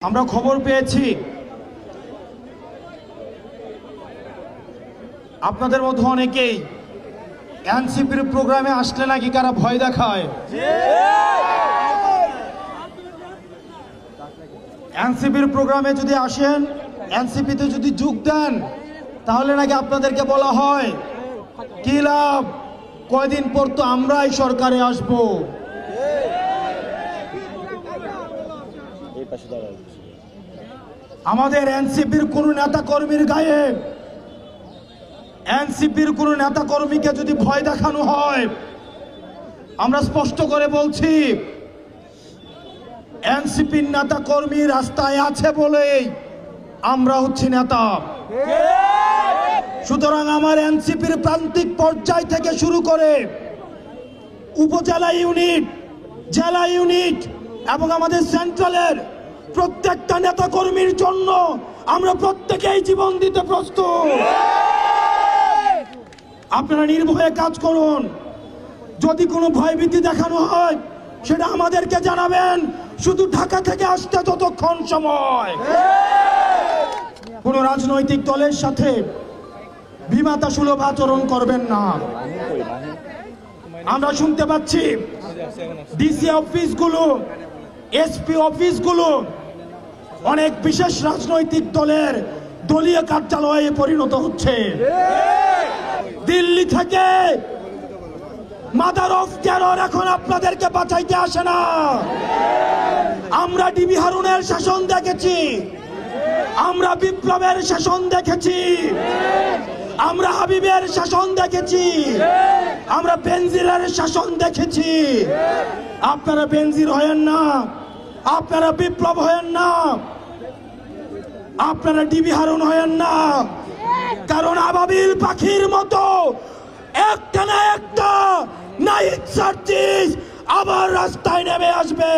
আমরা খবর পেয়েছি আপনাদের মধ্যে অনেকেই এনসিপির প্রোগ্রামে আসলে নাকি কারা ভয় দেখায়। এনসিপির প্রোগ্রামে যদি আসেন, এনসিপিতে যদি যোগ দেন, তাহলে নাকি আপনাদেরকে বলা হয় কি লাভ, কয়দিন পর তো আমরাই সরকারে আসব। আমাদের এনসিপির কোন নেতা কর্মীর গায়ে, এনসিপির কোন নেতা কর্মীকে যদি ভয় দেখানো হয়, আমরা স্পষ্ট করে বলছি এনসিপির নেতা কর্মী রাস্তায় আছে বলেই আমরা হচ্ছি নেতা। সুতরাং আমার এনসিপির প্রান্তিক পর্যায় থেকে শুরু করে উপজেলা ইউনিট, জেলা ইউনিট এবং আমাদের সেন্ট্রালের প্রত্যেকটা নেতা কর্মীর জন্য আমরা প্রত্যেকেই জীবন দিতে প্রস্তুত। আপনারা নির্ভয়ে কাজ করুন। যদি কোনো ভয়ভীতি দেখানো হয় সেটা আমাদেরকে জানাবেন, শুধু ঢাকা থেকে আসতে যতক্ষণ সময়। কোন রাজনৈতিক দলের সাথে বিমাতা সুলভ আচরণ করবেন না। আমরা শুনতে পাচ্ছি ডিসি অফিসগুলো, এসপি অফিসগুলো অনেক বিশেষ রাজনৈতিক দলের দলীয় কার্যালয়ে পরিণত হচ্ছে। দিল্লি থেকে মাদার অফ টেরর এখন আপনাদেরকে বাঁচাইতে আসে না। আমরা ডিবি হারুনের শাসন দেখেছি, আমরা বিপ্লবের শাসন দেখেছি, আমরা হাবিবের শাসন দেখেছি, আমরা বেনজিরের শাসন দেখেছি। আপনারা বেনজির হয়েন না, আপনারা বিপ্লব হয়েন না, আপনারা ডিবি হারুন হয়েন না। কারণ আবাবিল পাখির মতো একটা না একটা নাইট সার্জিস আবার রাস্তায় নেমে আসবে।